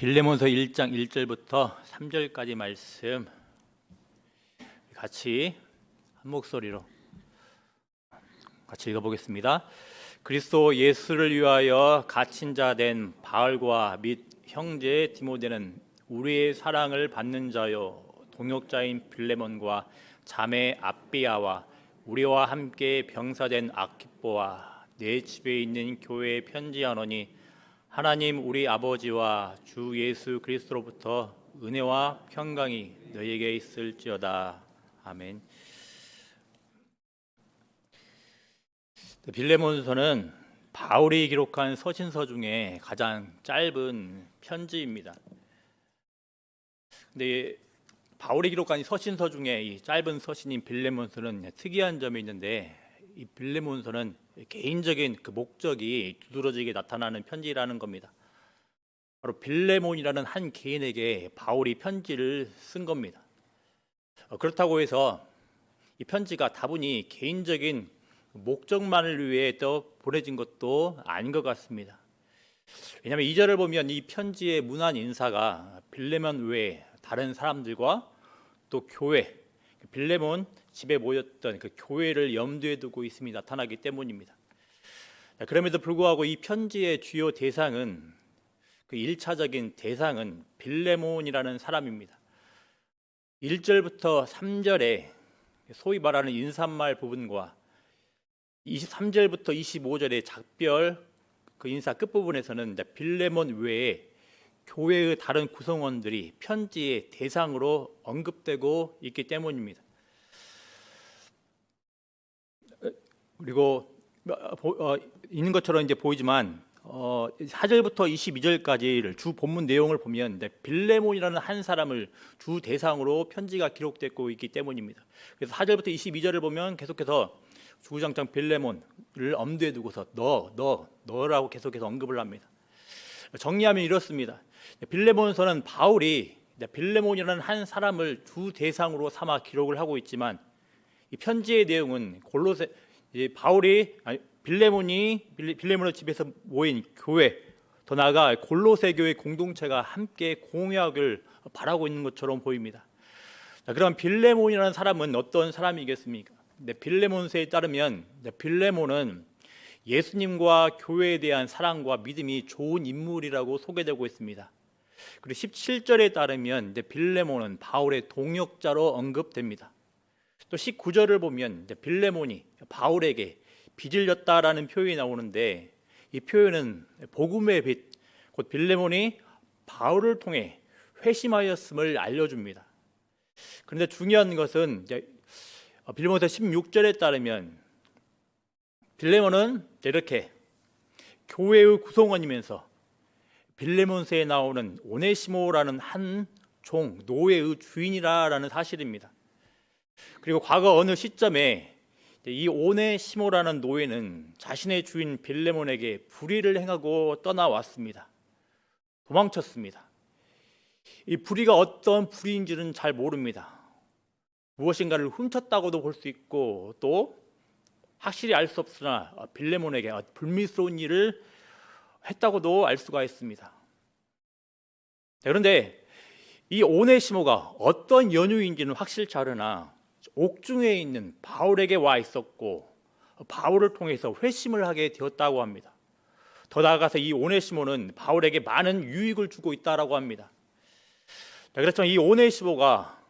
빌레몬서 1장 1절부터 3절까지 말씀 같이 한 목소리로 같이 읽어보겠습니다. 그리스도 예수를 위하여 갇힌 자 된 바울과 및 형제 디모데는 우리의 사랑을 받는 자요 동역자인 빌레몬과 자매 아비아와 우리와 함께 병사된 아키포와 내 집에 있는 교회에 편지하노니 하나님 우리 아버지와 주 예수 그리스도로부터 은혜와 평강이 너희에게 있을지어다. 아멘. 빌레몬서는 바울이 기록한 서신서 중에 가장 짧은 편지입니다. 근데 바울이 기록한 이 서신서 중에 이 짧은 서신인 빌레몬서는 특이한 점이 있는데, 이 빌레몬서는 개인적인 그 목적이 두드러지게 나타나는 편지라는 겁니다. 바로 빌레몬이라는 한 개인에게 바울이 편지를 쓴 겁니다. 그렇다고 해서 이 편지가 다분히 개인적인 목적만을 위해 또 보내진 것도 아닌 것 같습니다. 왜냐하면 2절을 보면 이 편지의 문안 인사가 빌레몬 외에 다른 사람들과 또 교회, 빌레몬 집에 모였던 그 교회를 염두에 두고 있음이 나타나기 때문입니다. 그럼에도 불구하고 이 편지의 주요 대상은, 그 1차적인 대상은 빌레몬이라는 사람입니다. 1절부터 3절에 소위 말하는 인사말 부분과 23절부터 25절의 작별 그 인사 끝부분에서는 빌레몬 외에 교회의 다른 구성원들이 편지의 대상으로 언급되고 있기 때문입니다. 그리고 있는 것처럼 이제 보이지만 4절부터 22절까지를 주 본문 내용을 보면 빌레몬이라는 한 사람을 주 대상으로 편지가 기록되고 있기 때문입니다. 그래서 4절부터 22절을 보면 계속해서 주구장창 빌레몬을 엄두에 두고서 너라고 계속해서 언급을 합니다. 정리하면 이렇습니다. 빌레몬서는 바울이 빌레몬이라는 한 사람을 주 대상으로 삼아 기록을 하고 있지만, 이 편지의 내용은 빌레몬의 집에서 모인 교회, 더 나아가 골로새 교회 공동체가 함께 공유하길 바라고 있는 것처럼 보입니다. 그럼 빌레몬이라는 사람은 어떤 사람이겠습니까? 빌레몬서에 따르면 빌레몬은 예수님과 교회에 대한 사랑과 믿음이 좋은 인물이라고 소개되고 있습니다. 그리고 17절에 따르면 빌레몬은 바울의 동역자로 언급됩니다. 또 19절을 보면 빌레몬이 바울에게 빚을 졌다라는 표현이 나오는데, 이 표현은 복음의 빚, 곧 빌레몬이 바울을 통해 회심하였음을 알려줍니다. 그런데 중요한 것은 빌레몬서 16절에 따르면 빌레몬은 이렇게 교회의 구성원이면서 빌레몬서에 나오는 오네시모라는 한 종, 노예의 주인이라는 사실입니다. 그리고 과거 어느 시점에 이 오네시모라는 노예는 자신의 주인 빌레몬에게 불의를 행하고 떠나왔습니다. 도망쳤습니다. 이 불의가 어떤 불의인지는 잘 모릅니다. 무엇인가를 훔쳤다고도 볼 수 있고, 또 확실히 알 수 없으나 빌레몬에게 불미스러운 일을 했다고도 알 수가 있습니다. 그런데 이 오네시모가 어떤 연유인지는 확실치 않으나 옥중에 있는 바울에게 와 있었고, 바울을 통해서 회심을 하게 되었다고 합니다. 더 나아가서 이 오네시모는 바울에게 많은 유익을 주고 있다라고 합니다. 그렇지만 이 오네시모가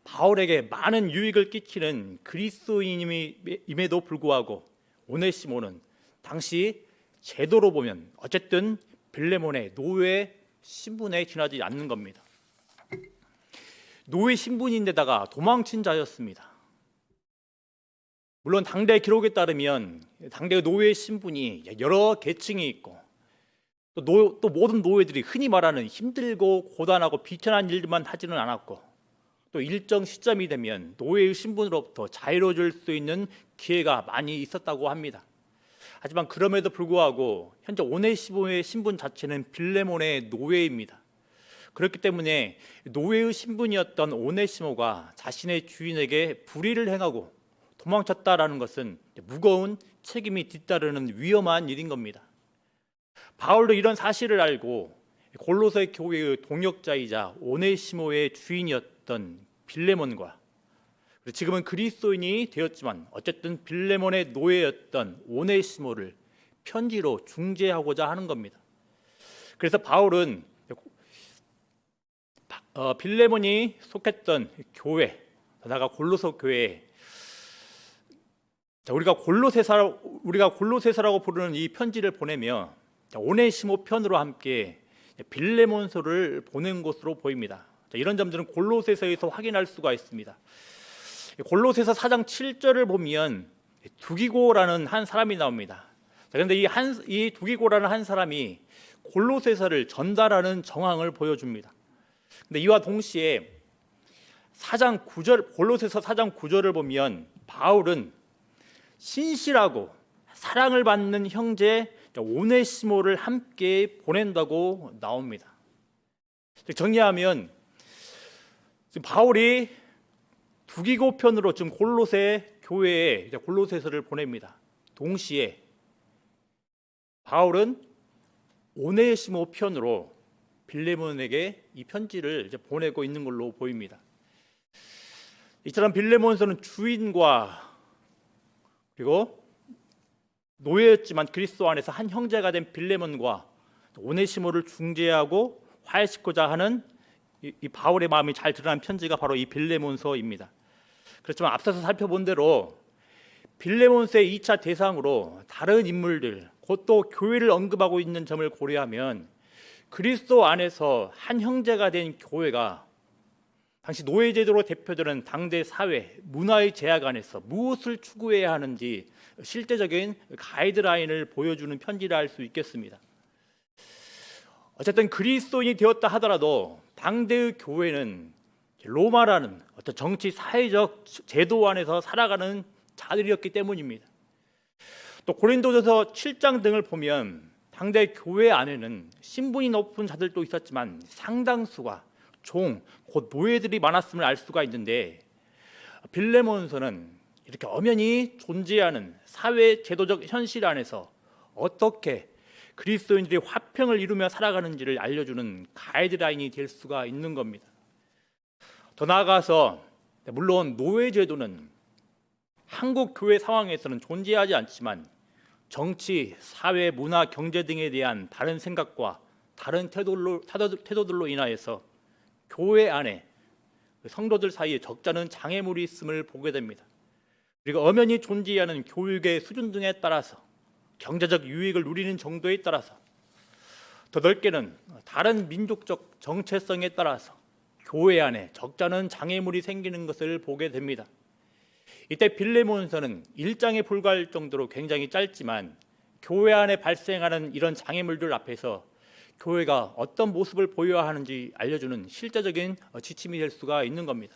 바울에게 많은 유익을 끼치는 그리스도인임에도 불구하고 오네시모는 당시 제도로 보면 어쨌든 빌레몬의 노예 신분에 지나지 않는 겁니다. 노예 신분인데다가 도망친 자였습니다. 물론 당대 기록에 따르면 당대 노예 신분이 여러 계층이 있고, 또 모든 노예들이 흔히 말하는 힘들고 고단하고 비천한 일만 하지는 않았고, 또 일정 시점이 되면 노예의 신분으로부터 자유로워질 수 있는 기회가 많이 있었다고 합니다. 하지만 그럼에도 불구하고 현재 오네시모의 신분 자체는 빌레몬의 노예입니다. 그렇기 때문에 노예의 신분이었던 오네시모가 자신의 주인에게 불의를 행하고 도망쳤다라는 것은 무거운 책임이 뒤따르는 위험한 일인 겁니다. 바울도 이런 사실을 알고 골로새 교회의 동역자이자 오네시모의 주인이었던 빌레몬과 지금은 그리스도인이 되었지만 어쨌든 빌레몬의 노예였던 오네시모를 편지로 중재하고자 하는 겁니다. 그래서 바울은 빌레몬이 속했던 교회, 나아가 골로새 교회에 우리가 골로새서라고 부르는 이 편지를 보내며 오네시모 편으로 함께 빌레몬서를 보낸 것으로 보입니다. 이런 점들은 골로새서에서 확인할 수가 있습니다. 골로새서 4장 7절을 보면 두기고라는 한 사람이 나옵니다. 그런데 이 두기고라는 한 사람이 골로새서를 전달하는 정황을 보여줍니다. 근데 이와 동시에 골로새서 4장 9절을 보면 바울은 신실하고 사랑을 받는 형제 오네시모를 함께 보낸다고 나옵니다. 정리하면 지금 바울이 두기고 편으로 지금 골로새 교회에 골로새서를 보냅니다. 동시에 바울은 오네시모 편으로 빌레몬에게 이 편지를 보내고 있는 걸로 보입니다. 이처럼 빌레몬서는 주인과 그리고 노예였지만 그리스도 안에서 한 형제가 된 빌레몬과 오네시모를 중재하고 화해시키고자 하는 이 바울의 마음이 잘 드러난 편지가 바로 이 빌레몬서입니다. 그렇지만 앞서서 살펴본 대로 빌레몬서의 2차 대상으로 다른 인물들 곧 또 교회를 언급하고 있는 점을 고려하면 그리스도 안에서 한 형제가 된 교회가 당시 노예제도로 대표되는 당대 사회, 문화의 제약 안에서 무엇을 추구해야 하는지 실제적인 가이드라인을 보여주는 편지라 할 수 있겠습니다. 어쨌든 그리스도인이 되었다 하더라도 당대의 교회는 로마라는 어떤 정치 사회적 제도 안에서 살아가는 자들이었기 때문입니다. 또 고린도전서 7장 등을 보면 당대 교회 안에는 신분이 높은 자들도 있었지만 상당수가 종, 곧 노예들이 많았음을 알 수가 있는데 빌레몬서는 이렇게 엄연히 존재하는 사회 제도적 현실 안에서 어떻게 그리스도인들이 화평을 이루며 살아가는지를 알려주는 가이드라인이 될 수가 있는 겁니다. 더 나아가서 물론 노예제도는 한국 교회 상황에서는 존재하지 않지만 정치, 사회, 문화, 경제 등에 대한 다른 생각과 다른 태도들로 인하여서 교회 안에 성도들 사이에 적잖은 장애물이 있음을 보게 됩니다. 그리고 엄연히 존재하는 교육의 수준 등에 따라서 경제적 유익을 누리는 정도에 따라서 더 넓게는 다른 민족적 정체성에 따라서 교회 안에 적잖은 장애물이 생기는 것을 보게 됩니다. 이때 빌레몬서는 1장에 불과할 정도로 굉장히 짧지만 교회 안에 발생하는 이런 장애물들 앞에서 교회가 어떤 모습을 보여야 하는지 알려주는 실제적인 지침이 될 수가 있는 겁니다.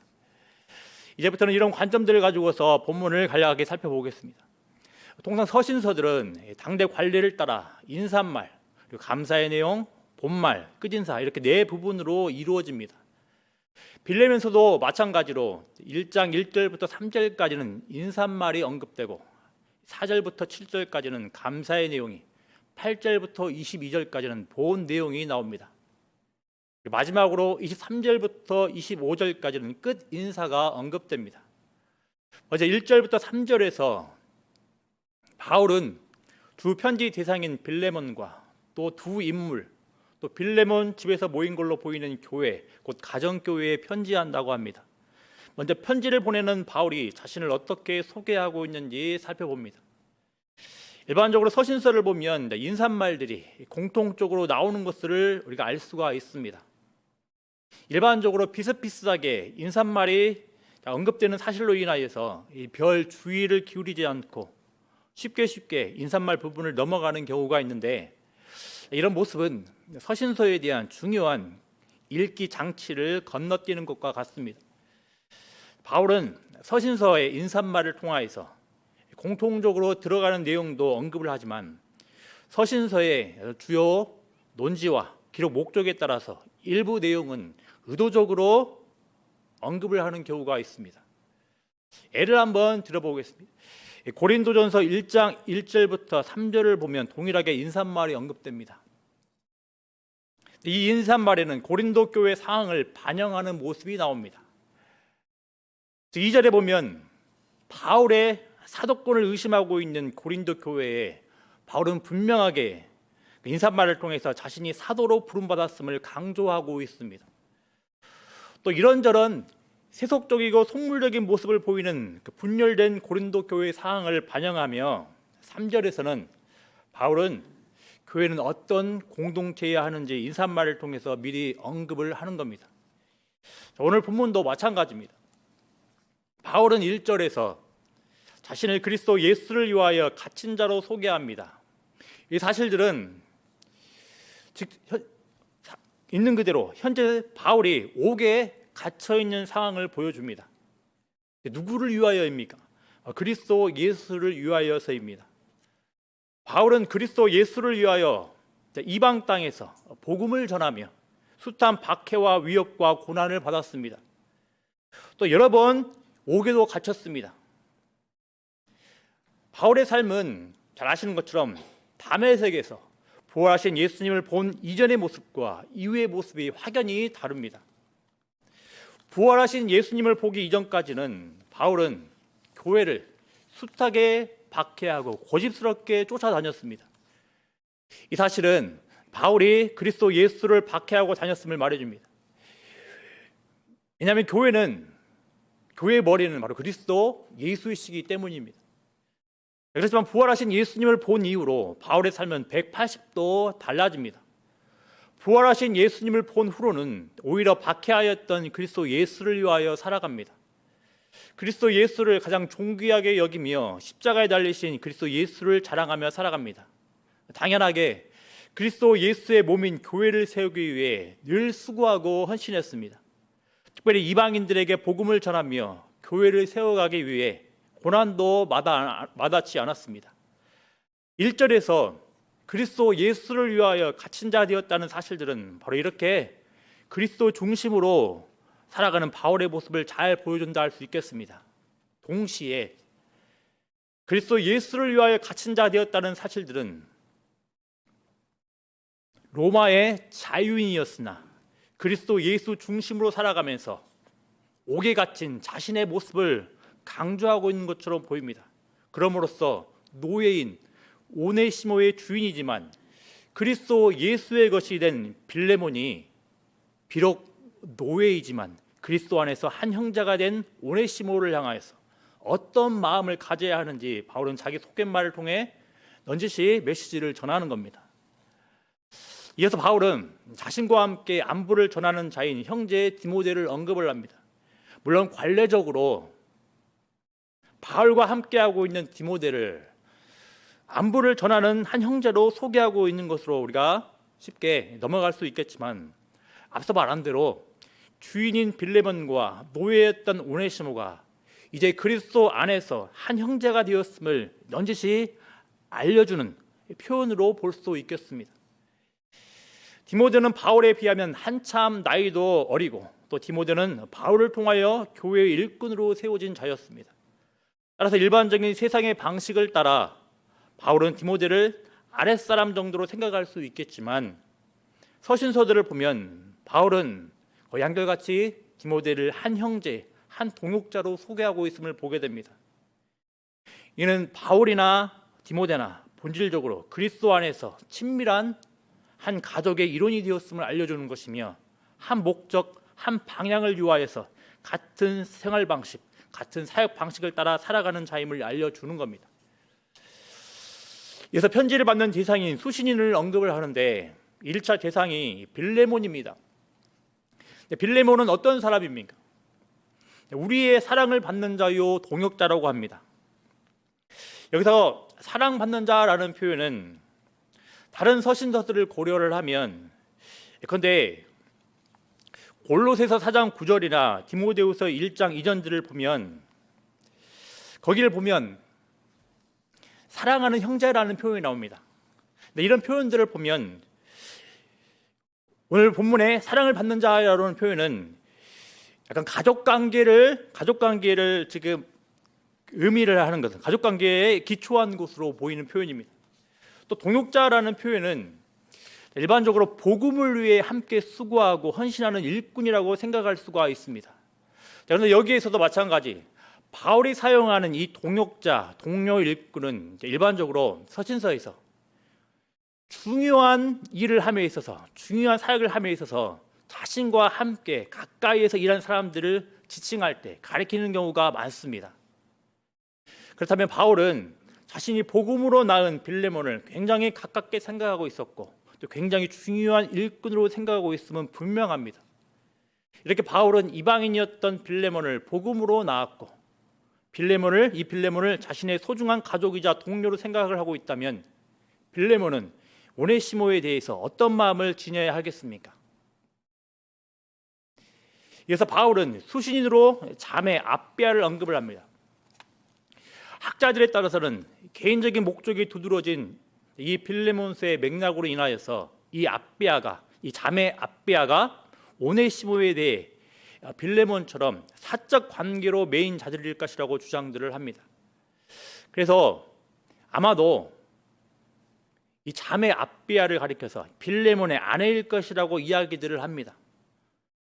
이제부터는 이런 관점들을 가지고서 본문을 간략하게 살펴보겠습니다. 통상 서신서들은 당대 관례를 따라 인사말, 그리고 감사의 내용, 본말, 끝인사 이렇게 네 부분으로 이루어집니다. 빌레몬서도 마찬가지로 1장 1절부터 3절까지는 인사말이 언급되고 4절부터 7절까지는 감사의 내용이 8절부터 22절까지는 본 내용이 나옵니다. 마지막으로 23절부터 25절까지는 끝 인사가 언급됩니다. 먼저 1절부터 3절에서 바울은 두 편지 대상인 빌레몬과 또 두 인물, 또 빌레몬 집에서 모인 걸로 보이는 교회, 곧 가정교회에 편지한다고 합니다. 먼저 편지를 보내는 바울이 자신을 어떻게 소개하고 있는지 살펴봅니다. 일반적으로 서신서를 보면 인사말들이 공통적으로 나오는 것을 우리가 알 수가 있습니다. 일반적으로 비슷비슷하게 인사말이 언급되는 사실로 인하여서 별 주의를 기울이지 않고 쉽게 인사말 부분을 넘어가는 경우가 있는데 이런 모습은 서신서에 대한 중요한 읽기 장치를 건너뛰는 것과 같습니다. 바울은 서신서의 인사말을 통하여서 공통적으로 들어가는 내용도 언급을 하지만 서신서의 주요 논지와 기록 목적에 따라서 일부 내용은 의도적으로 언급을 하는 경우가 있습니다. 예를 한번 들어보겠습니다. 고린도전서 1장 1절부터 3절을 보면 동일하게 인사말이 언급됩니다. 이 인사말에는 고린도 교회 상황을 반영하는 모습이 나옵니다. 2절에 보면 바울의 사도권을 의심하고 있는 고린도 교회에 바울은 분명하게 인사말을 통해서 자신이 사도로 부름받았음을 강조하고 있습니다. 또 이런저런 세속적이고 속물적인 모습을 보이는 그 분열된 고린도 교회의 상황을 반영하며 3절에서는 바울은 교회는 어떤 공동체여야 하는지 인사말을 통해서 미리 언급을 하는 겁니다. 오늘 본문도 마찬가지입니다. 바울은 1절에서 자신을 그리스도 예수를 위하여 갇힌 자로 소개합니다. 이 사실들은 있는 그대로 현재 바울이 옥에 갇혀 있는 상황을 보여줍니다. 누구를 위하여입니까? 그리스도 예수를 위하여서입니다. 바울은 그리스도 예수를 위하여 이방 땅에서 복음을 전하며 숱한 박해와 위협과 고난을 받았습니다. 또 여러 번 옥에도 갇혔습니다. 바울의 삶은 잘 아시는 것처럼 담에색에서 부활하신 예수님을 본 이전의 모습과 이후의 모습이 확연히 다릅니다. 부활하신 예수님을 보기 이전까지는 바울은 교회를 숱하게 박해하고 고집스럽게 쫓아다녔습니다. 이 사실은 바울이 그리스도 예수를 박해하고 다녔음을 말해줍니다. 왜냐하면 교회의 머리는 바로 그리스도 예수이시기 때문입니다. 그렇지만 부활하신 예수님을 본 이후로 바울의 삶은 180도 달라집니다. 부활하신 예수님을 본 후로는 오히려 박해하였던 그리스도 예수를 위하여 살아갑니다. 그리스도 예수를 가장 존귀하게 여기며 십자가에 달리신 그리스도 예수를 자랑하며 살아갑니다. 당연하게 그리스도 예수의 몸인 교회를 세우기 위해 늘 수고하고 헌신했습니다. 특별히 이방인들에게 복음을 전하며 교회를 세워가기 위해 고난도 마다치 않았습니다. 1절에서 그리스도 예수를 위하여 갇힌 자 되었다는 사실들은 바로 이렇게 그리스도 중심으로 살아가는 바울의 모습을 잘 보여준다 할 수 있겠습니다. 동시에 그리스도 예수를 위하여 갇힌 자 되었다는 사실들은 로마의 자유인이었으나 그리스도 예수 중심으로 살아가면서 옥에 갇힌 자신의 모습을 강조하고 있는 것처럼 보입니다. 그럼으로써 노예인 오네시모의 주인이지만 그리스도 예수의 것이 된 빌레몬이 비록 노예이지만 그리스도 안에서 한 형제가 된 오네시모를 향하여서 어떤 마음을 가져야 하는지 바울은 자기 속갯말을 통해 넌지시 메시지를 전하는 겁니다. 이어서 바울은 자신과 함께 안부를 전하는 자인 형제 디모데를 언급을 합니다. 물론 관례적으로 바울과 함께하고 있는 디모데를 안부를 전하는 한 형제로 소개하고 있는 것으로 우리가 쉽게 넘어갈 수 있겠지만 앞서 말한 대로 주인인 빌레몬과 노예였던 오네시모가 이제 그리스도 안에서 한 형제가 되었음을 넌지시 알려주는 표현으로 볼 수 있겠습니다. 디모데는 바울에 비하면 한참 나이도 어리고 또 디모데는 바울을 통하여 교회의 일꾼으로 세워진 자였습니다. 따라서 일반적인 세상의 방식을 따라 바울은 디모데를 아랫사람 정도로 생각할 수 있겠지만 서신서들을 보면 바울은 거의 한결같이 디모데를 한 형제, 한 동역자로 소개하고 있음을 보게 됩니다. 이는 바울이나 디모데나 본질적으로 그리스도 안에서 친밀한 한 가족의 일원이 되었음을 알려주는 것이며 한 목적, 한 방향을 위하여서 같은 생활 방식, 같은 사역 방식을 따라 살아가는 자임을 알려주는 겁니다. 그래서 편지를 받는 대상인 수신인을 언급을 하는데 1차 대상이 빌레몬입니다. 빌레몬은 어떤 사람입니까? 우리의 사랑을 받는 자요 동역자라고 합니다. 여기서 사랑받는 자라는 표현은 다른 서신서들을 고려를 하면 예컨대 골로새서 4장 9절이나 디모데후서 1장 이전들을 보면 거기를 보면 사랑하는 형제라는 표현이 나옵니다. 이런 표현들을 보면 오늘 본문에 사랑을 받는 자라는 표현은 약간 가족관계를 지금 의미를 하는 것은 가족관계에 기초한 것으로 보이는 표현입니다. 또 동역자라는 표현은 일반적으로 복음을 위해 함께 수고하고 헌신하는 일꾼이라고 생각할 수가 있습니다. 그런데 여기에서도 마찬가지, 바울이 사용하는 이 동역자, 동료 일꾼은 일반적으로 서신서에서 중요한 일을 함에 있어서, 중요한 사역을 함에 있어서 자신과 함께 가까이에서 일하는 사람들을 지칭할 때 가리키는 경우가 많습니다. 그렇다면 바울은 자신이 복음으로 낳은 빌레몬을 굉장히 가깝게 생각하고 있었고 또 굉장히 중요한 일꾼으로 생각하고 있음은 분명합니다. 이렇게 바울은 이방인이었던 빌레몬을 복음으로 낳았고 이 빌레몬을 자신의 소중한 가족이자 동료로 생각을 하고 있다면 빌레몬은 오네시모에 대해서 어떤 마음을 지녀야 하겠습니까? 이어서 바울은 수신인으로 자매 아비아를 언급을 합니다. 학자들에 따라서는 개인적인 목적이 두드러진 이 빌레몬서의 맥락으로 인하여서 이 자매 아비아가 오네시모에 대해 빌레몬처럼 사적 관계로 매인 자들일 것이라고 주장들을 합니다. 그래서 아마도 이 자매 아비아를 가리켜서 빌레몬의 아내일 것이라고 이야기들을 합니다.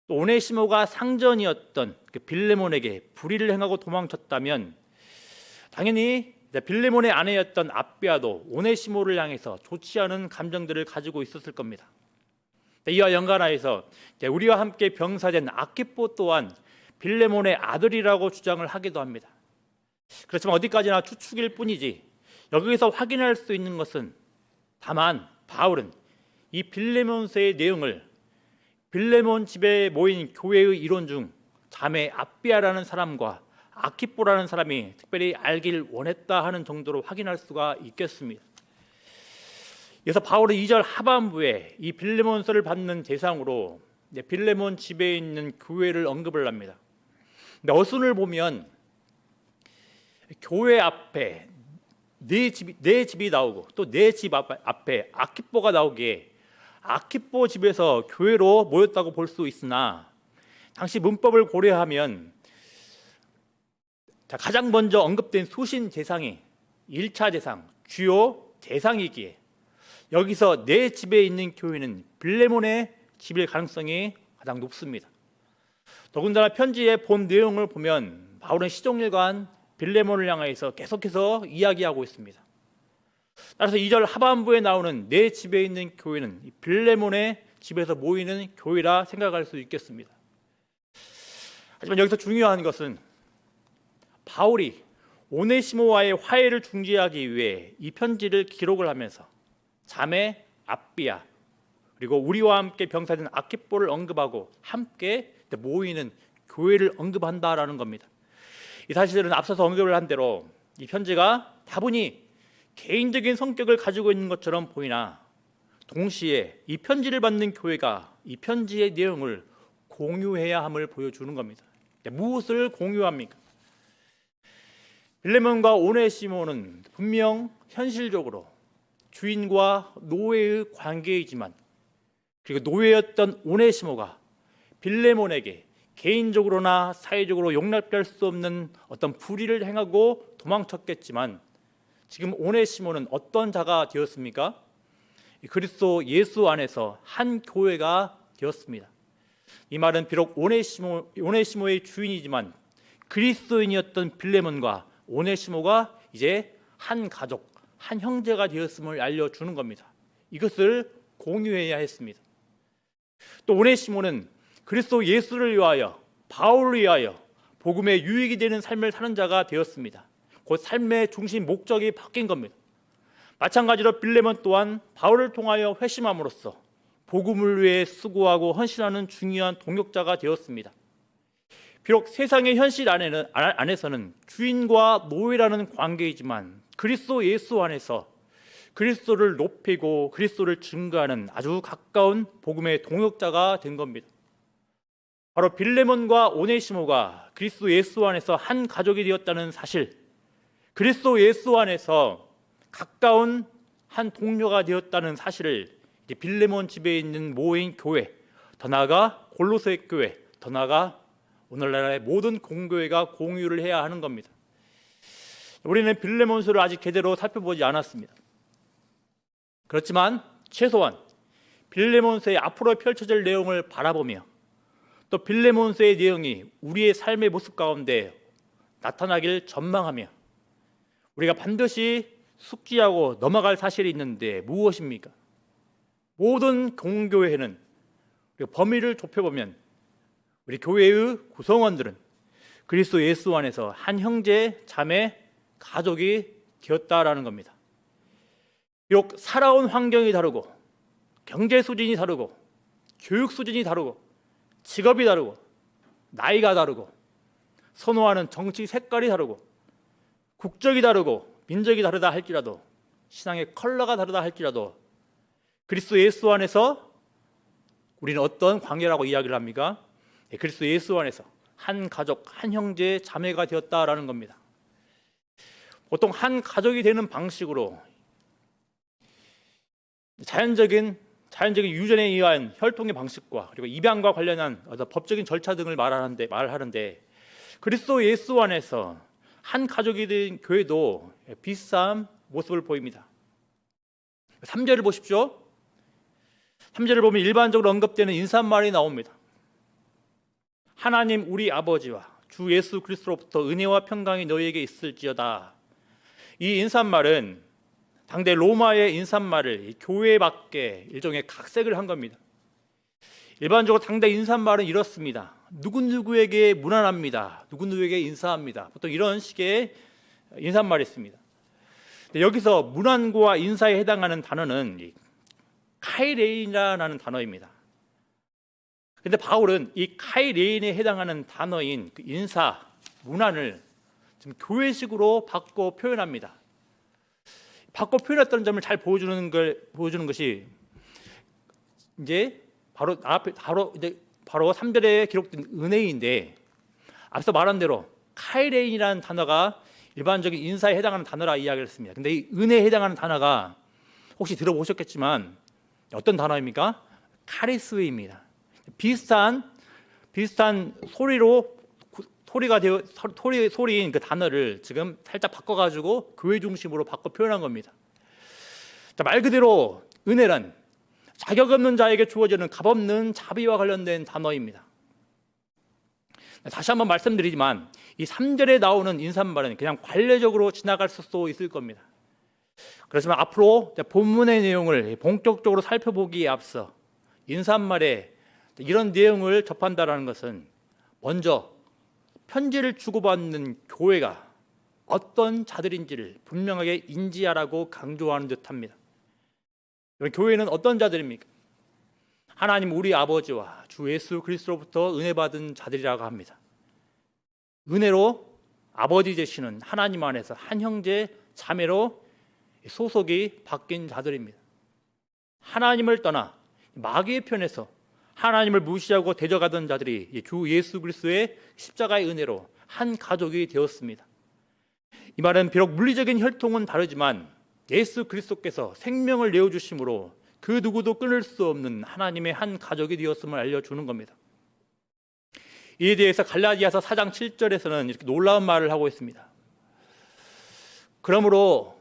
또 오네시모가 상전이었던 그 빌레몬에게 불의를 행하고 도망쳤다면 당연히 빌레몬의 아내였던 아비아도 오네시모를 향해서 좋지 않은 감정들을 가지고 있었을 겁니다. 이와 연관하여서 우리와 함께 병사된 아키포 또한 빌레몬의 아들이라고 주장을 하기도 합니다. 그렇지만 어디까지나 추측일 뿐이지 여기서 확인할 수 있는 것은 다만 바울은 이 빌레몬서의 내용을 빌레몬 집에 모인 교회의 일원 중 자매 아비아라는 사람과 아키포라는 사람이 특별히 알길 원했다 하는 정도로 확인할 수가 있겠습니다. 그래서 바울은 2절 하반부에 이 빌레몬서를 받는 대상으로 빌레몬 집에 있는 교회를 언급을 합니다. 근데 어순을 보면 교회 앞에 내 집이 나오고 또 내 집 앞에 아키포가 나오기에 아키포 집에서 교회로 모였다고 볼 수 있으나 당시 문법을 고려하면 가장 먼저 언급된 수신 대상이 1차 대상, 주요 대상이기에 여기서 내 집에 있는 교회는 빌레몬의 집일 가능성이 가장 높습니다. 더군다나 편지의 본 내용을 보면 바울은 시종일관 빌레몬을 향해서 계속해서 이야기하고 있습니다. 따라서 2절 하반부에 나오는 내 집에 있는 교회는 빌레몬의 집에서 모이는 교회라 생각할 수 있겠습니다. 하지만 여기서 중요한 것은 바울이 오네시모와의 화해를 중지하기 위해 이 편지를 기록을 하면서 자매 아비아 그리고 우리와 함께 병사된 아키포를 언급하고 함께 모이는 교회를 언급한다라는 겁니다. 이 사실은 앞서서 언급을 한 대로 이 편지가 다분히 개인적인 성격을 가지고 있는 것처럼 보이나 동시에 이 편지를 받는 교회가 이 편지의 내용을 공유해야 함을 보여주는 겁니다. 무엇을 공유합니까? 빌레몬과 오네시모는 분명 현실적으로 주인과 노예의 관계이지만 그리고 노예였던 오네시모가 빌레몬에게 개인적으로나 사회적으로 용납될 수 없는 어떤 불의를 행하고 도망쳤겠지만 지금 오네시모는 어떤 자가 되었습니까? 그리스도 예수 안에서 한 교회가 되었습니다. 이 말은 비록 오네시모의 주인이지만 그리스도인이었던 빌레몬과 오네시모가 이제 한 가족, 한 형제가 되었음을 알려주는 겁니다. 이것을 공유해야 했습니다. 또 오네시모는 그리스도 예수를 위하여 바울을 위하여 복음에 유익이 되는 삶을 사는 자가 되었습니다. 곧 삶의 중심 목적이 바뀐 겁니다. 마찬가지로 빌레몬 또한 바울을 통하여 회심함으로써 복음을 위해 수고하고 헌신하는 중요한 동역자가 되었습니다. 비록 세상의 현실 안에서는 주인과 노예라는 관계이지만 그리스도 예수 안에서 그리스도를 높이고 그리스도를 증거하는 아주 가까운 복음의 동역자가 된 겁니다. 바로 빌레몬과 오네시모가 그리스도 예수 안에서 한 가족이 되었다는 사실, 그리스도 예수 안에서 가까운 한 동료가 되었다는 사실을 이제 빌레몬 집에 있는 모인 교회, 더 나아가 골로새 교회, 더 나아가 오늘날의 모든 공교회가 공유를 해야 하는 겁니다. 우리는 빌레몬서를 아직 제대로 살펴보지 않았습니다. 그렇지만 최소한 빌레몬서의 앞으로 펼쳐질 내용을 바라보며 또 빌레몬서의 내용이 우리의 삶의 모습 가운데 나타나길 전망하며 우리가 반드시 숙지하고 넘어갈 사실이 있는데 무엇입니까? 모든 공교회는 우리가 범위를 좁혀보면 우리 교회의 구성원들은 그리스도 예수 안에서 한 형제, 자매, 가족이 되었다라는 겁니다. 비록 살아온 환경이 다르고 경제 수준이 다르고 교육 수준이 다르고 직업이 다르고 나이가 다르고 선호하는 정치 색깔이 다르고 국적이 다르고 민족이 다르다 할지라도 신앙의 컬러가 다르다 할지라도 그리스도 예수 안에서 우리는 어떤 관계라고 이야기를 합니까? 그리스도 예수 안에서 한 가족, 한 형제, 자매가 되었다라는 겁니다. 보통 한 가족이 되는 방식으로 자연적인 유전에 의한 혈통의 방식과 그리고 입양과 관련한 법적인 절차 등을 말하는데 그리스도 예수 안에서 한 가족이 된 교회도 비슷한 모습을 보입니다. 3절을 보십시오. 3절을 보면 일반적으로 언급되는 인사말이 나옵니다. 하나님 우리 아버지와 주 예수 그리스도로부터 은혜와 평강이 너희에게 있을지어다. 이 인사말은 당대 로마의 인사말을 교회 밖에 일종의 각색을 한 겁니다. 일반적으로 당대 인사말은 이렇습니다. 누구누구에게 문안합니다. 누구누구에게 인사합니다. 보통 이런 식의 인사말이 있습니다. 여기서 문안과 인사에 해당하는 단어는 카이레인이라는 단어입니다. 그런데 바울은 이 카이레인에 해당하는 단어인 그 인사, 문안을 지금 교회식으로 바꿔 표현합니다. 바꿔 표현했다는 점을 잘 보여주는 것이 이제 바로 3절에 기록된 은혜인데 앞서 말한 대로 카이레인이라는 단어가 일반적인 인사에 해당하는 단어라 이야기를 했습니다. 근데 이 은혜에 해당하는 단어가 혹시 들어보셨겠지만 어떤 단어입니까? 카리스입니다. 비슷한 소리인 그 단어를 지금 살짝 바꿔가지고 교회 중심으로 바꿔 표현한 겁니다. 자, 말 그대로 은혜란 자격 없는 자에게 주어지는 값없는 자비와 관련된 단어입니다. 다시 한번 말씀드리지만 이 3절에 나오는 인사말은 그냥 관례적으로 지나갈 수도 있을 겁니다. 그렇지만 앞으로 본문의 내용을 본격적으로 살펴보기에 앞서 인사말에 이런 내용을 접한다는 것은 먼저 편지를 주고받는 교회가 어떤 자들인지를 분명하게 인지하라고 강조하는 듯합니다. 교회는 어떤 자들입니까? 하나님 우리 아버지와 주 예수 그리스도로부터 은혜 받은 자들이라고 합니다. 은혜로 아버지 되시는 하나님 안에서 한 형제 자매로 소속이 바뀐 자들입니다. 하나님을 떠나 마귀의 편에서 하나님을 무시하고 대적하던 자들이 주 예수 그리스도의 십자가의 은혜로 한 가족이 되었습니다. 이 말은 비록 물리적인 혈통은 다르지만 예수 그리스도께서 생명을 내어주심으로 그 누구도 끊을 수 없는 하나님의 한 가족이 되었음을 알려주는 겁니다. 이에 대해서 갈라디아서 4장 7절에서는 이렇게 놀라운 말을 하고 있습니다. 그러므로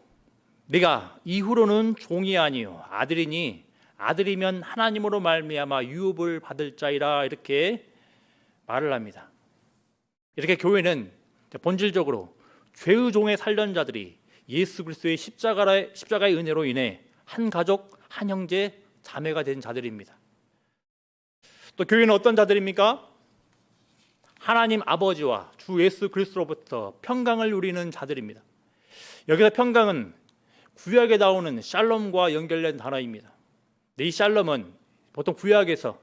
내가 이후로는 종이 아니요 아들이니 아들이면 하나님으로 말미암아 유업을 받을 자이라 이렇게 말을 합니다. 이렇게 교회는 본질적으로 죄의 종에 살던 자들이 예수 그리스도의 십자가의 은혜로 인해 한 가족, 한 형제, 자매가 된 자들입니다. 또 교회는 어떤 자들입니까? 하나님 아버지와 주 예수 그리스도로부터 평강을 누리는 자들입니다. 여기서 평강은 구약에 나오는 샬롬과 연결된 단어입니다. 이 샬롬은 보통 구약에서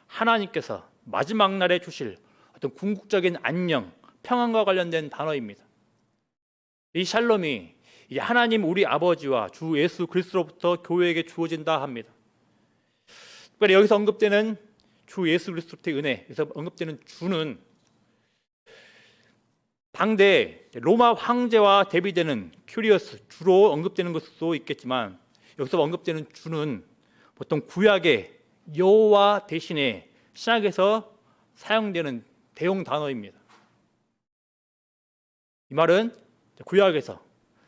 하나님께서 마지막 날에 주실 어떤 궁극적인 안녕, 평안과 관련된 단어입니다. 이 샬롬이 하나님 우리 아버지와 주 예수 그리스도로부터 교회에게 주어진다 합니다. 특별히 여기서 언급되는 주 예수 그리스도의 은혜에서 언급되는 주는 당대 로마 황제와 대비되는 큐리어스 주로 언급되는 것도 있겠지만 여기서 언급되는 주는 보통 구약의 여호와 대신에 신약에서 사용되는 대용 단어입니다. 이 말은 구약에서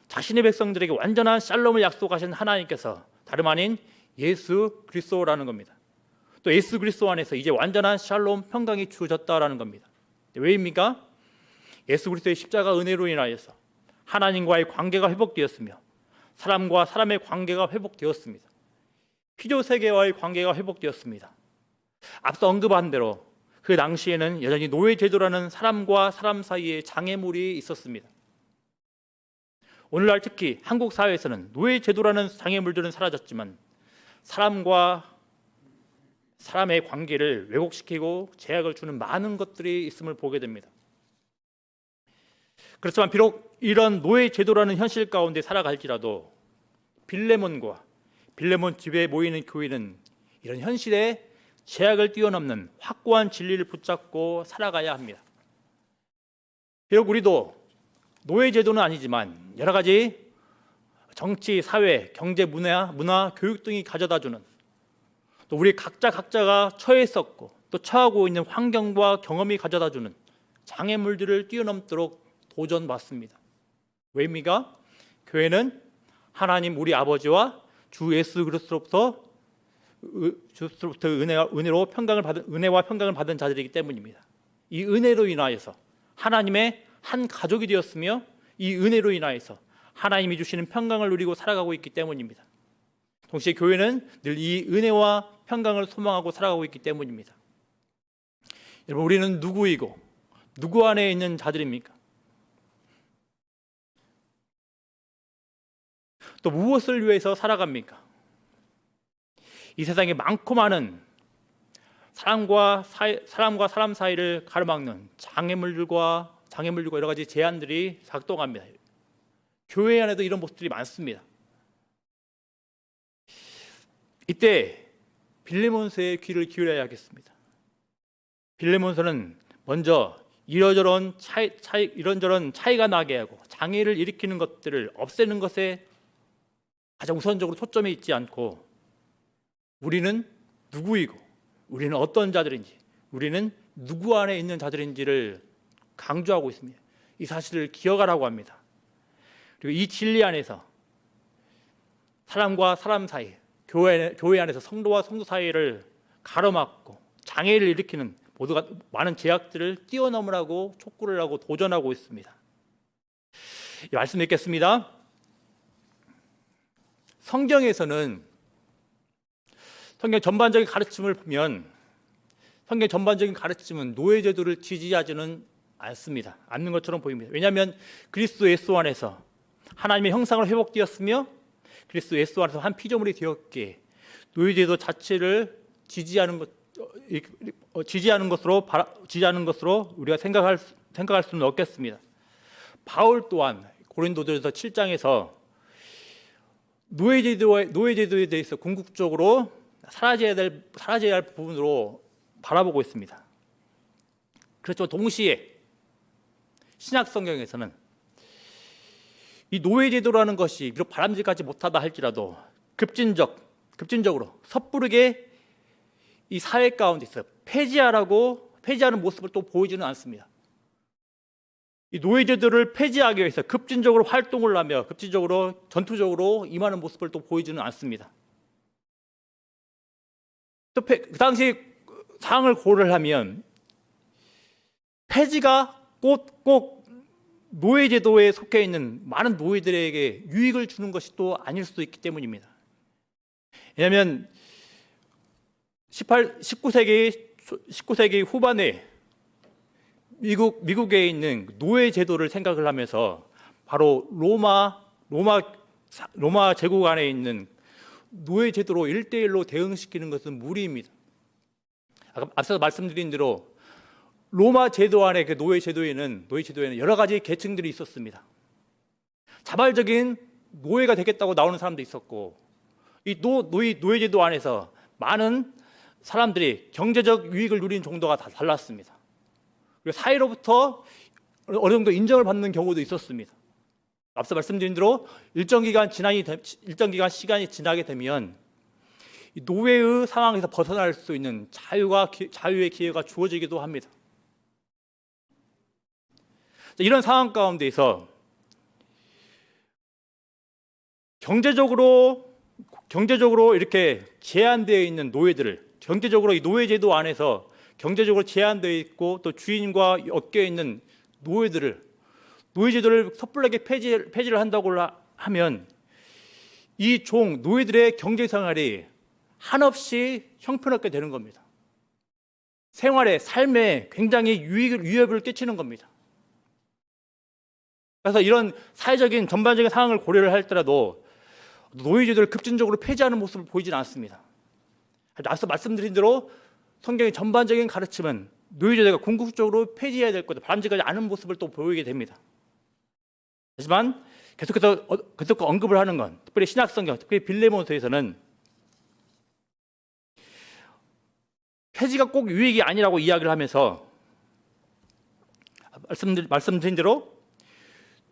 자신의 백성들에게 완전한 샬롬을 약속하신 하나님께서 다름 아닌 예수 그리스도라는 겁니다. 또 예수 그리스도 안에서 이제 완전한 샬롬 평강이 주어졌다라는 겁니다. 왜입니까? 예수 그리스도의 십자가 은혜로 인하여서 하나님과의 관계가 회복되었으며 사람과 사람의 관계가 회복되었습니다. 피조 세계와의 관계가 회복되었습니다. 앞서 언급한 대로 그 당시에는 여전히 노예 제도라는 사람과 사람 사이에 장애물이 있었습니다. 오늘날 특히 한국 사회에서는 노예 제도라는 장애물들은 사라졌지만 사람과 사람의 관계를 왜곡시키고 제약을 주는 많은 것들이 있음을 보게 됩니다. 그렇지만 비록 이런 노예 제도라는 현실 가운데 살아갈지라도 빌레몬과 빌레몬 집에 모이는 교회는 이런 현실에 제약을 뛰어넘는 확고한 진리를 붙잡고 살아가야 합니다. 비록 우리도 노예 제도는 아니지만 여러 가지 정치, 사회, 경제, 문화, 교육 등이 가져다주는 또 우리 각자가 처했었고 또 처하고 있는 환경과 경험이 가져다주는 장애물들을 뛰어넘도록 도전받습니다. 왜입니까? 교회는 하나님 우리 아버지와 주 예수 그리스도로부터 은혜와 평강을 받은 자들이기 때문입니다. 이 은혜로 인하여서 하나님의 한 가족이 되었으며 이 은혜로 인하여서 하나님이 주시는 평강을 누리고 살아가고 있기 때문입니다. 동시에 교회는 늘 이 은혜와 평강을 소망하고 살아가고 있기 때문입니다. 여러분, 우리는 누구이고 누구 안에 있는 자들입니까? 또 무엇을 위해서 살아갑니까? 이 세상에 많고 많은 사람과 사람 사이를 가로막는 장애물들과 여러 가지 제한들이 작동합니다. 교회 안에도 이런 모습들이 많습니다. 이때 빌레몬서의 귀를 기울여야 하겠습니다. 빌레몬서는 먼저 이런저런 차이가 나게 하고 장애를 일으키는 것들을 없애는 것에 가장 우선적으로 초점이 있지 않고 우리는 누구이고 우리는 어떤 자들인지 우리는 누구 안에 있는 자들인지를 강조하고 있습니다. 이 사실을 기억하라고 합니다. 그리고 이 진리 안에서 사람과 사람 사이, 교회 안에서 성도와 성도 사이를 가로막고 장애를 일으키는 모두가 많은 제약들을 뛰어넘으라고 촉구를 하고 도전하고 있습니다. 말씀 읽겠습니다. 성경에서는 성경 전반적인 가르침을 보면 성경 전반적인 가르침은 노예 제도를 지지하지는 않는 것처럼 보입니다. 왜냐하면 그리스도 예수 안에서 하나님의 형상으로 회복되었으며 그리스도 예수 안에서 한 피조물이 되었기에 노예 제도 자체를 지지하는 것으로 우리가 생각할 수는 없겠습니다. 바울 또한 고린도전서 7장에서 노예 제도에 대해서 궁극적으로 사라져야 할 부분으로 바라보고 있습니다. 그렇지만 동시에 신약 성경에서는 이 노예 제도라는 것이 비록 바람직하지 못하다 할지라도 급진적으로 섣부르게 이 사회 가운데서 폐지하는 모습을 또 보이지는 않습니다. 이 노예 제도를 폐지하기 위해서 급진적으로 활동을 하며 급진적으로 전투적으로 임하는 모습을 또 보이지는 않습니다. 또 그 당시 상황을 고려를 하면 폐지가 꼭 노예 제도에 속해 있는 많은 노예들에게 유익을 주는 것이 또 아닐 수도 있기 때문입니다. 왜냐하면 19세기 후반에 미국에 있는 노예 제도를 생각을 하면서 바로 로마 제국 안에 있는 노예 제도로 1대1로 대응시키는 것은 무리입니다. 앞서 말씀드린 대로 로마 제도 안에 그 노예 제도에는 여러 가지 계층들이 있었습니다. 자발적인 노예가 되겠다고 나오는 사람도 있었고 이 노예 제도 안에서 많은 사람들이 경제적 유익을 누리는 정도가 다 달랐습니다. 그리고 사회로부터 어느 정도 인정을 받는 경우도 있었습니다. 앞서 말씀드린 대로 일정 기간 시간이 지나게 되면 노예의 상황에서 벗어날 수 있는 자유의 기회가 주어지기도 합니다. 이런 상황 가운데서 경제적으로 경제적으로 이렇게 제한되어 있는 노예들을, 경제적으로 이 노예제도 안에서 경제적으로 제한되어 있고 또 주인과 엮여 있는 노예제도를 섣불하게 폐지를 한다고 하면 이 노예들의 경제생활이 한없이 형편없게 되는 겁니다. 생활에, 삶에 굉장히 위협을 끼치는 겁니다. 그래서 이런 사회적인 전반적인 상황을 고려를 할 때라도 노예제도를 급진적으로 폐지하는 모습을 보이지는 않습니다. 앞서 말씀드린 대로 성경의 전반적인 가르침은 노예제도가 궁극적으로 폐지해야 될 것도 바람직하지 않은 모습을 또 보이게 됩니다. 하지만 계속해서 언급을 하는 건, 특별히 신약성경, 특별히 빌레몬서에서는 폐지가 꼭 유익이 아니라고 이야기를 하면서 말씀드린 대로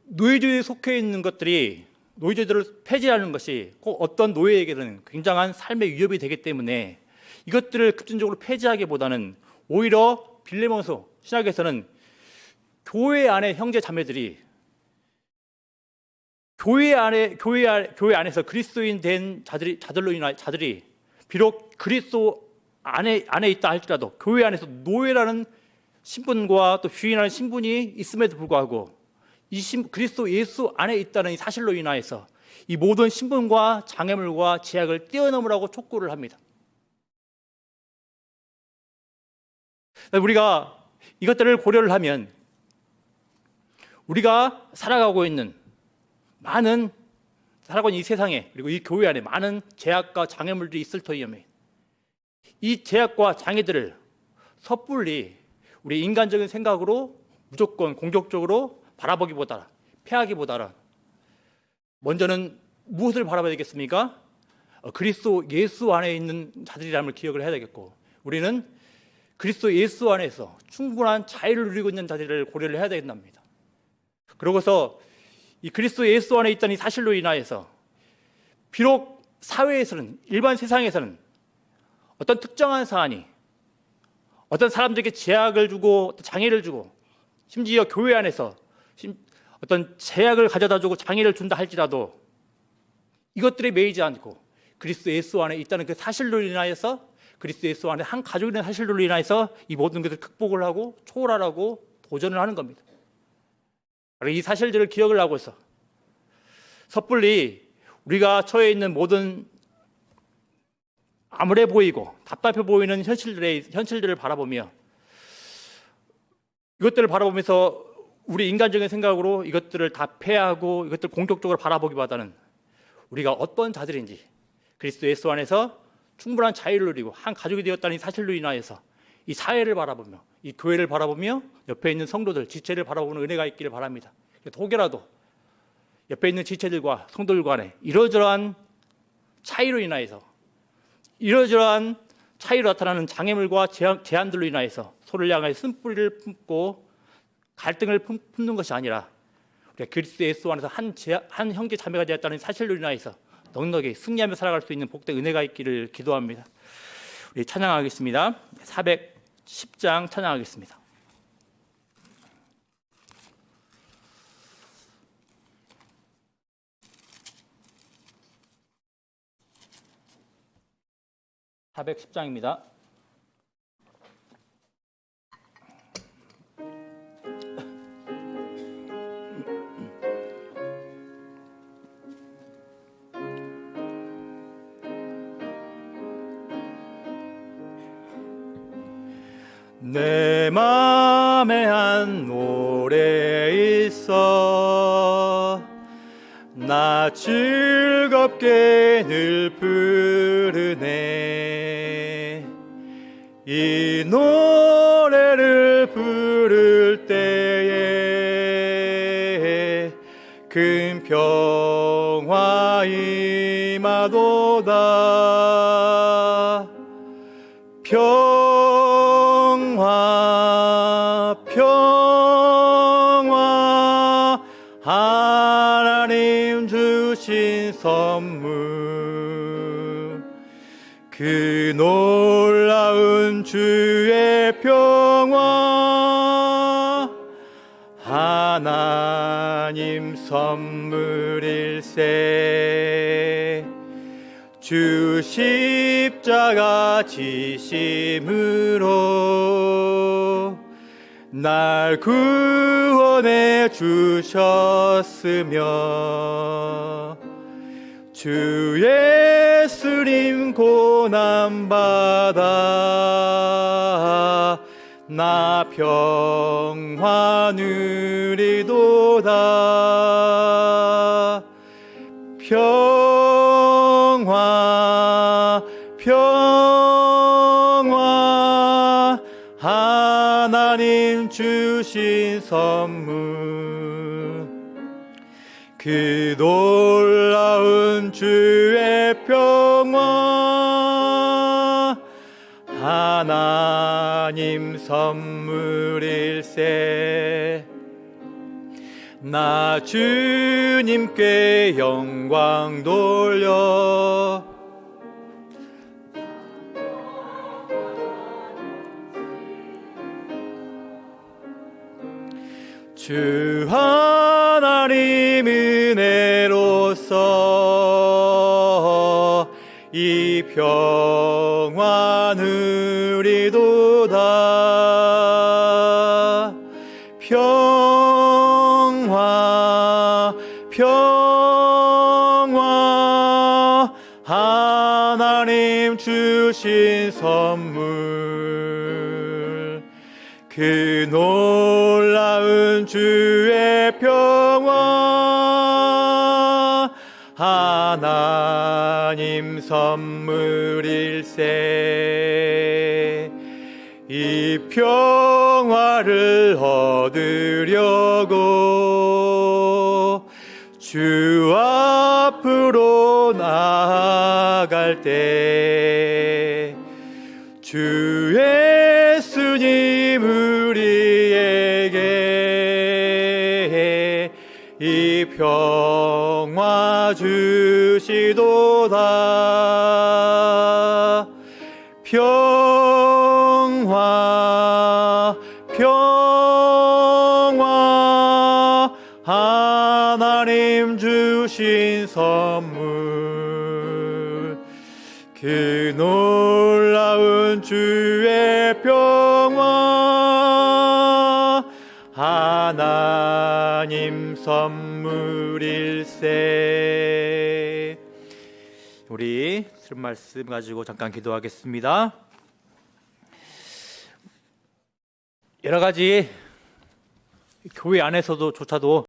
노예제도에 속해 있는 것들이, 노예제도를 폐지하는 것이 꼭 어떤 노예에게는 굉장한 삶의 위협이 되기 때문에 이것들을 급진적으로 폐지하기보다는 오히려 빌레몬서 신약에서는 교회 안에 형제 자매들이 교회 안에서 그리스도인 된 자들이 비록 그리스도 안에 있다 할지라도 교회 안에서 노예라는 신분과 또 주인이라는 신분이 있음에도 불구하고 그리스도 예수 안에 있다는 이 사실로 인하여서 이 모든 신분과 장애물과 제약을 뛰어넘으라고 촉구를 합니다. 우리가 이것들을 고려를 하면 우리가 살아가고 있는 이 세상에, 그리고 이 교회 안에 많은 제약과 장애물들이 있을 터이며 이 제약과 장애들을 섣불리 우리 인간적인 생각으로 무조건 공격적으로 바라보기보다, 피하기보다는 먼저는 무엇을 바라봐야 되겠습니까? 그리스도 예수 안에 있는 자들이라는 걸 기억을 해야 되겠고, 우리는 그리스도 예수 안에서 충분한 자유를 누리고 있는 자들을 고려를 해야 된답니다. 그러고서 이 그리스도 예수 안에 있다는 이 사실로 인하여서 비록 사회에서는, 일반 세상에서는 어떤 특정한 사안이 어떤 사람들에게 제약을 주고 장애를 주고 심지어 교회 안에서 어떤 제약을 가져다 주고 장애를 준다 할지라도 이것들에 매이지 않고 그리스도 예수 안에 있다는 그 사실로 인하여서, 그리스도 예수 안에 한 가족이라는 사실로 인하여서 이 모든 것을 극복을 하고 초월하라고 도전을 하는 겁니다. 이 사실들을 기억을 하고서 섣불리 우리가 처해 있는 모든 암울해 보이고 답답해 보이는 현실들을 바라보며, 이것들을 바라보면서 우리 인간적인 생각으로 이것들을 다 폐하고 이것들 공격적으로 바라보기보다는 우리가 어떤 자들인지 그리스도 예수 안에서 충분한 자유를 누리고 한 가족이 되었다는 이 사실로 인하여서 이 사회를 바라보며, 이 교회를 바라보며 옆에 있는 성도들, 지체를 바라보는 은혜가 있기를 바랍니다. 혹여라도 옆에 있는 지체들과 성도들 간에 이러저러한 차이로 인하여서, 이러저러한 차이로 나타나는 장애물과 제한들로 인하여서 서로를 향해 쓴뿌리를 품고 갈등을 품는 것이 아니라 우리가 그리스도 예수 안에서 한 형제 자매가 되었다는 사실로 인하여서 넉넉히 승리하며 살아갈 수 있는 복된 은혜가 있기를 기도합니다. 우리 찬양하겠습니다. 410장 찬양하겠습니다. (410장입니다) 내 맘에 한 노래 있어 나 즐겁게 늘 부르네. 이 노래를 부를 때에 큰 평화 임하도다. 평화 평화 하나님 주신 선물, 그 놀라운 주의 평화 하나님 선물일세. 주 십자가 지심으로 날 구원해 주셨으며 주 예수님 고난받아 나 평화 누리도다. 평화 평화 하나님 주신 선물 그 놀라운 주의 평화 하나님 선물일세. 나 주님께 영광 돌려 주 하나님 은혜로서 이 평화 누리도다. 평화 평화 하나님 주신 선물 그 놀라운 주의 평화 하나님 선물일세. 이 평화를 얻으려고 주 앞으로 나아갈 때 주 예수님 우리에게 이 평화 주시도다. 평화 평화 하나님 주신 선물 그 놀라운 주의 평화 하나님 선물일세. 우리 들은 말씀 가지고 잠깐 기도하겠습니다. 여러 가지 교회 안에서도 조차도